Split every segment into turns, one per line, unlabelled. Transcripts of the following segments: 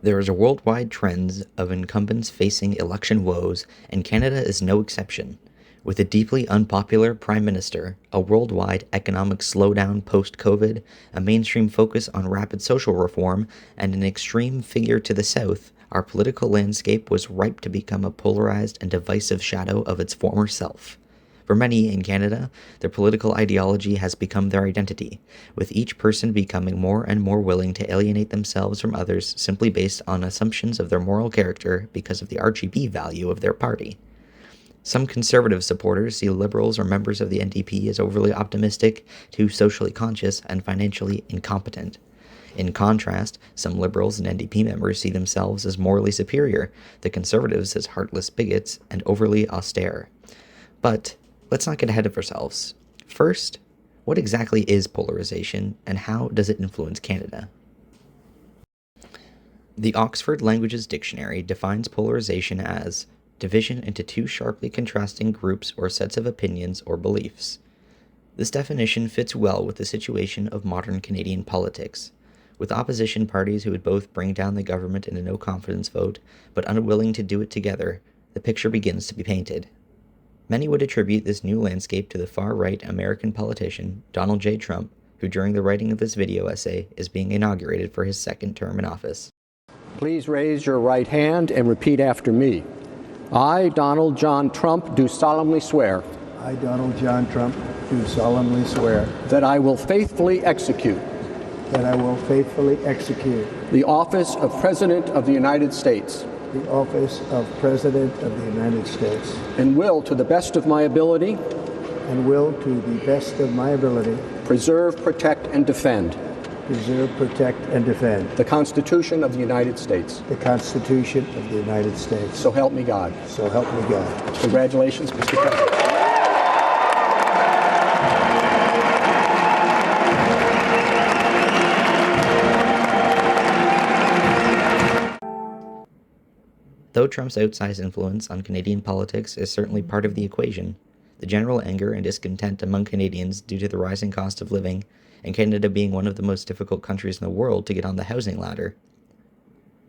There is a worldwide trend of incumbents facing election woes, and Canada is no exception. With a deeply unpopular Prime Minister, a worldwide economic slowdown post-COVID, a mainstream focus on rapid social reform, and an extreme figure to the south, our political landscape was ripe to become a polarized and divisive shadow of its former self. For many in Canada, their political ideology has become their identity, with each person becoming more and more willing to alienate themselves from others simply based on assumptions of their moral character because of the RGB value of their party. Some conservative supporters see Liberals or members of the NDP as overly optimistic, too socially conscious, and financially incompetent. In contrast, some Liberals and NDP members see themselves as morally superior, the Conservatives as heartless bigots and overly austere. But let's not get ahead of ourselves. First, what exactly is polarization, and how does it influence Canada? The Oxford Languages Dictionary defines polarization as division into two sharply contrasting groups or sets of opinions or beliefs. This definition fits well with the situation of modern Canadian politics, with opposition parties who would both bring down the government in a no-confidence vote, but unwilling to do it together. The picture begins to be painted. Many would attribute this new landscape to the far-right American politician Donald J. Trump, who during the writing of this video essay is being inaugurated for his second term in office.
Please raise your right hand and repeat after me. I, Donald John Trump, do solemnly swear.
I, Donald John Trump, do solemnly swear.
That I will faithfully execute.
That I will faithfully execute.
The office of President of the United States.
The office of President of the United States.
And will, to the best of my ability.
And will, to the best of my ability.
Preserve, protect, and defend.
Preserve, protect, and defend.
The Constitution of the United States.
The Constitution of the United States.
So help me God.
So help me God.
Congratulations, Mr. President.
Though Trump's outsized influence on Canadian politics is certainly part of the equation, the general anger and discontent among Canadians due to the rising cost of living, and Canada being one of the most difficult countries in the world to get on the housing ladder.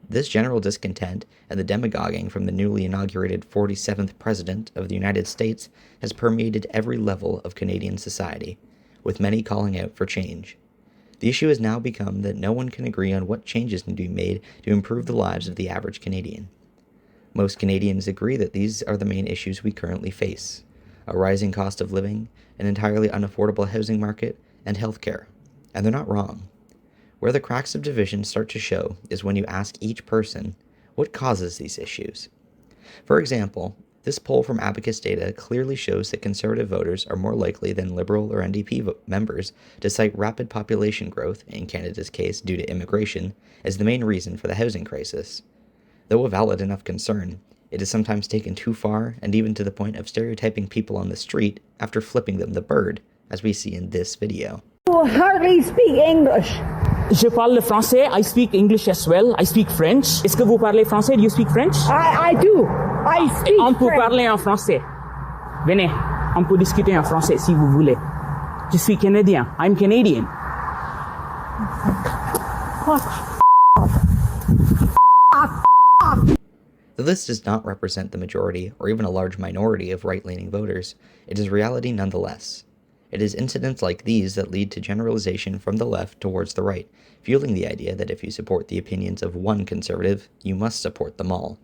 This general discontent and the demagoguing from the newly inaugurated 47th President of the United States has permeated every level of Canadian society, with many calling out for change. The issue has now become that no one can agree on what changes need to be made to improve the lives of the average Canadian. Most Canadians agree that these are the main issues we currently face: a rising cost of living, an entirely unaffordable housing market, and healthcare. And they're not wrong. Where the cracks of division start to show is when you ask each person, what causes these issues? For example, this poll from Abacus Data clearly shows that Conservative voters are more likely than Liberal or NDP members to cite rapid population growth, in Canada's case due to immigration, as the main reason for the housing crisis. Though a valid enough concern, it is sometimes taken too far, and even to the point of stereotyping people on the street after flipping them the bird, as we see in this video.
You hardly speak English.
Je parle français. I speak English as well. I speak French. Est-ce que vous parlez français? Do you speak French?
I do. I speak
On peut
French.
parler en français. Venez, on peut discuter en français si vous voulez. Je suis Canadien. I'm Canadian.
Though this does not represent the majority or even a large minority of right-leaning voters, it is reality nonetheless. It is incidents like these that lead to generalization from the left towards the right, fueling the idea that if you support the opinions of one Conservative, you must support them all.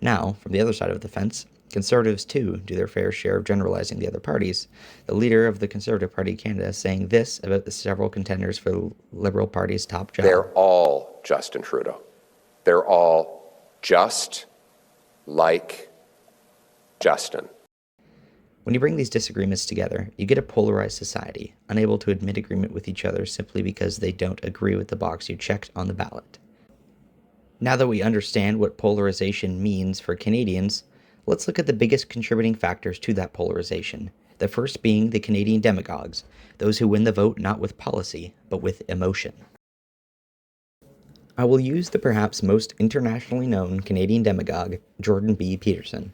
Now, from the other side of the fence, Conservatives too do their fair share of generalizing the other parties, the leader of the Conservative Party Canada saying this about the several contenders for the Liberal Party's top job.
They're all Justin Trudeau. They're all just like Justin.
When you bring these disagreements together, you get a polarized society, unable to admit agreement with each other simply because they don't agree with the box you checked on the ballot. Now that we understand what polarization means for Canadians, let's look at the biggest contributing factors to that polarization, the first being the Canadian demagogues, those who win the vote not with policy, but with emotion. I will use the perhaps most internationally known Canadian demagogue, Jordan B. Peterson.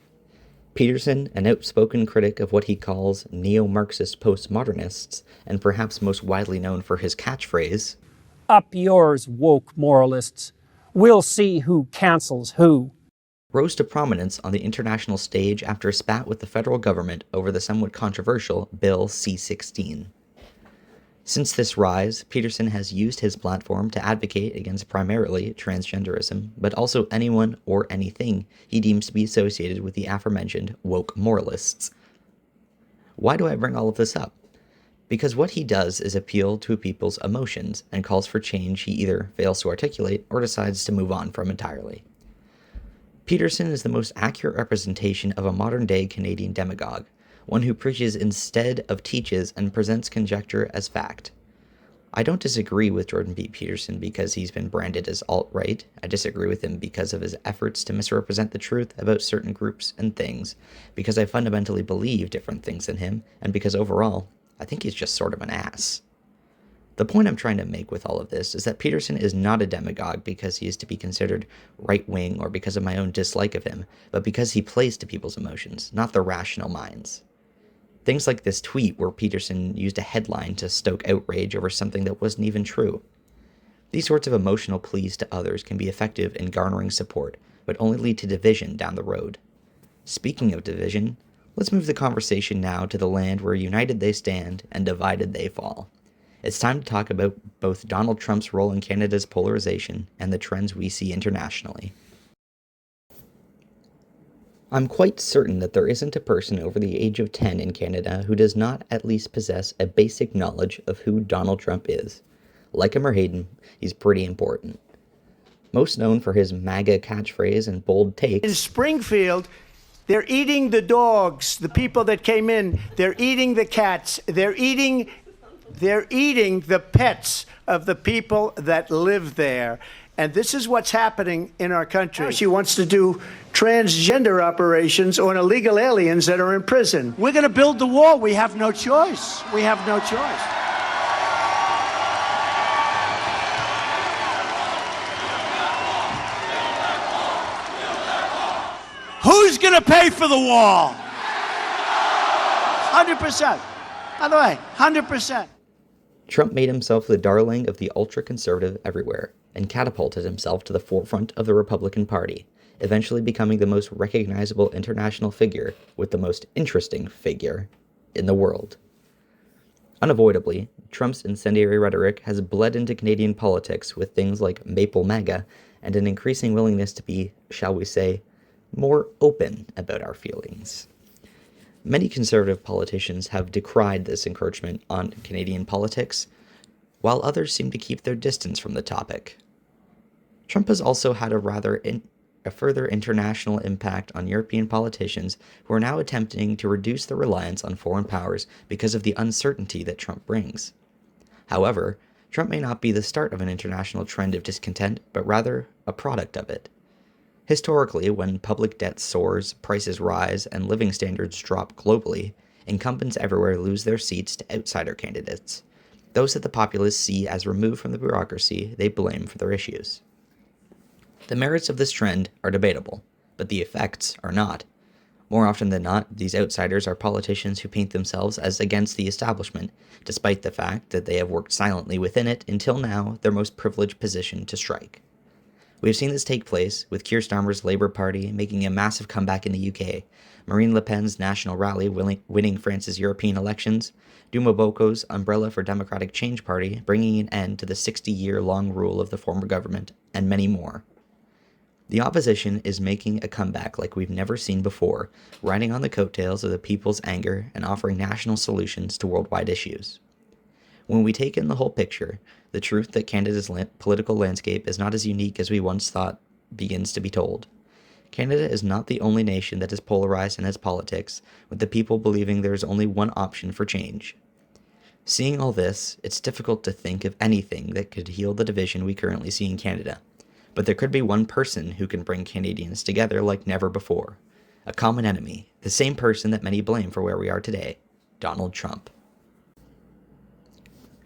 Peterson, an outspoken critic of what he calls neo-Marxist postmodernists, and perhaps most widely known for his catchphrase,
"Up yours, woke moralists. We'll see who cancels who.
Rose to prominence on the international stage after a spat with the federal government over the somewhat controversial Bill C-16. Since this rise, Peterson has used his platform to advocate against primarily transgenderism, but also anyone or anything he deems to be associated with the aforementioned woke moralists. Why do I bring all of this up? Because what he does is appeal to people's emotions and calls for change he either fails to articulate or decides to move on from entirely. Peterson is the most accurate representation of a modern-day Canadian demagogue, one who preaches instead of teaches and presents conjecture as fact. I don't disagree with Jordan B. Peterson because he's been branded as alt-right. I disagree with him because of his efforts to misrepresent the truth about certain groups and things, because I fundamentally believe different things than him, and because overall, I think he's just sort of an ass. The point I'm trying to make with all of this is that Peterson is not a demagogue because he is to be considered right-wing or because of my own dislike of him, but because he plays to people's emotions, not their rational minds. Things like this tweet where Peterson used a headline to stoke outrage over something that wasn't even true. These sorts of emotional pleas to others can be effective in garnering support, but only lead to division down the road. Speaking of division, let's move the conversation now to the land where united they stand and divided they fall. It's time to talk about both Donald Trump's role in Canada's polarization and the trends we see internationally. I'm quite certain that there isn't a person over the age of 10 in Canada who does not at least possess a basic knowledge of who Donald Trump is. Like him or hate him, he's pretty important. Most known for his MAGA catchphrase and bold takes.
In Springfield, they're eating the dogs, the people that came in. They're eating the cats. They're eating the pets of the people that live there. And this is what's happening in our country. She wants to do transgender operations on illegal aliens that are in prison.
We're going to build the wall. We have no choice. We have no choice. Who's going to pay for the wall? 100%. By the way, 100%.
Trump made himself the darling of the ultra-conservative everywhere, and catapulted himself to the forefront of the Republican Party, eventually becoming the most recognizable international figure with the most interesting figure in the world. Unavoidably, Trump's incendiary rhetoric has bled into Canadian politics with things like Maple MAGA and an increasing willingness to be, shall we say, more open about our feelings. Many conservative politicians have decried this encroachment on Canadian politics, while others seem to keep their distance from the topic. Trump has also had a further international impact on European politicians who are now attempting to reduce their reliance on foreign powers because of the uncertainty that Trump brings. However, Trump may not be the start of an international trend of discontent, but rather a product of it. Historically, when public debt soars, prices rise, and living standards drop globally, incumbents everywhere lose their seats to outsider candidates, those that the populace see as removed from the bureaucracy they blame for their issues. The merits of this trend are debatable, but the effects are not. More often than not, these outsiders are politicians who paint themselves as against the establishment, despite the fact that they have worked silently within it until now their most privileged position to strike. We have seen this take place, with Keir Starmer's Labour Party making a massive comeback in the UK, Marine Le Pen's National Rally winning France's European elections, Duma Boko's Umbrella for Democratic Change Party bringing an end to the 60-year-long rule of the former government, and many more. The opposition is making a comeback like we've never seen before, riding on the coattails of the people's anger and offering national solutions to worldwide issues. When we take in the whole picture, the truth that Canada's political landscape is not as unique as we once thought begins to be told. Canada is not the only nation that is polarized in its politics, with the people believing there is only one option for change. Seeing all this, it's difficult to think of anything that could heal the division we currently see in Canada. But there could be one person who can bring Canadians together like never before. A common enemy, the same person that many blame for where we are today, Donald Trump.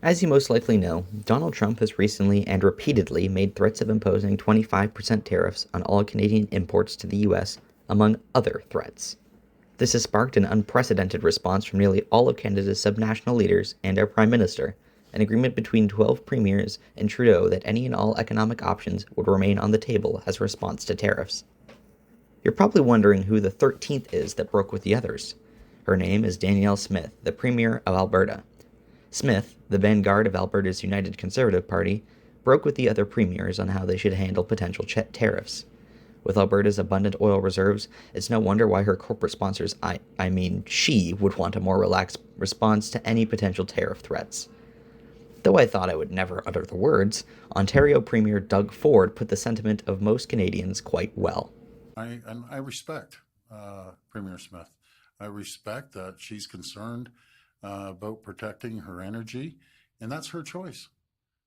As you most likely know, Donald Trump has recently and repeatedly made threats of imposing 25% tariffs on all Canadian imports to the US, among other threats. This has sparked an unprecedented response from nearly all of Canada's subnational leaders and our Prime Minister, an agreement between 12 premiers and Trudeau that any and all economic options would remain on the table as a response to tariffs. You're probably wondering who the 13th is that broke with the others. Her name is Danielle Smith, the Premier of Alberta. Smith, the vanguard of Alberta's United Conservative Party, broke with the other premiers on how they should handle potential tariffs. With Alberta's abundant oil reserves, it's no wonder why her corporate sponsors, she, would want a more relaxed response to any potential tariff threats. Though I thought I would never utter the words, Ontario Premier Doug Ford put the sentiment of most Canadians quite well.
I respect Premier Smith. I respect that she's concerned about protecting her energy, and that's her choice.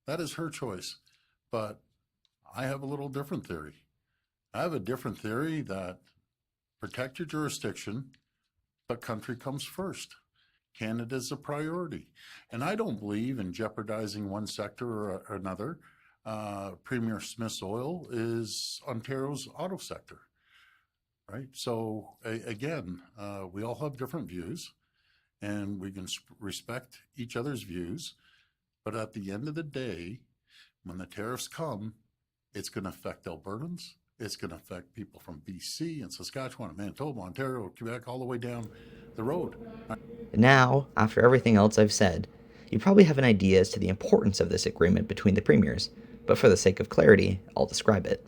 That is her choice. But I have a little different theory. I have a different theory that protect your jurisdiction, but country comes first. Canada's a priority. And I don't believe in jeopardizing one sector or another. Premier Smith's oil is Ontario's auto sector, right? So again, we all have different views and we can respect each other's views. But at the end of the day, when the tariffs come, it's going to affect Albertans. It's going to affect people from BC and Saskatchewan and Manitoba, Ontario, Quebec, all the way down the road.
Now, after everything else I've said, you probably have an idea as to the importance of this agreement between the premiers, but for the sake of clarity, I'll describe it.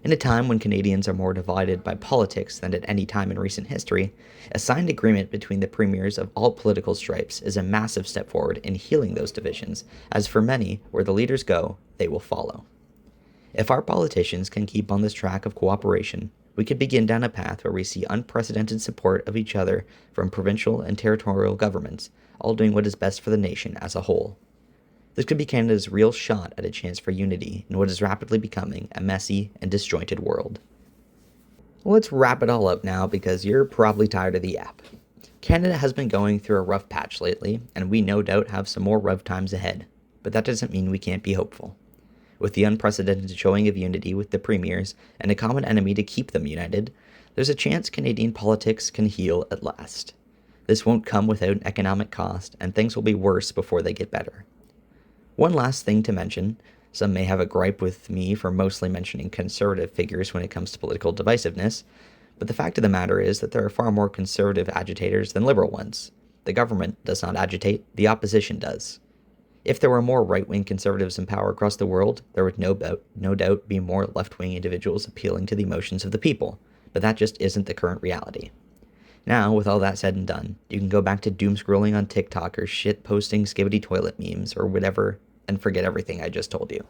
In a time when Canadians are more divided by politics than at any time in recent history, a signed agreement between the premiers of all political stripes is a massive step forward in healing those divisions, as for many, where the leaders go, they will follow. If our politicians can keep on this track of cooperation, we could begin down a path where we see unprecedented support of each other from provincial and territorial governments, all doing what is best for the nation as a whole. This could be Canada's real shot at a chance for unity in what is rapidly becoming a messy and disjointed world. Let's wrap it all up now because you're probably tired of the app. Canada has been going through a rough patch lately, and we no doubt have some more rough times ahead, but that doesn't mean we can't be hopeful. With the unprecedented showing of unity with the premiers and a common enemy to keep them united, there's a chance Canadian politics can heal at last. This won't come without an economic cost, and things will be worse before they get better. One last thing to mention, some may have a gripe with me for mostly mentioning conservative figures when it comes to political divisiveness, but the fact of the matter is that there are far more conservative agitators than liberal ones. The government does not agitate, the opposition does. If there were more right-wing conservatives in power across the world, there would no doubt be more left-wing individuals appealing to the emotions of the people, but that just isn't the current reality. Now, with all that said and done, you can go back to doom-scrolling on TikTok or shit-posting skibbity toilet memes or whatever and forget everything I just told you.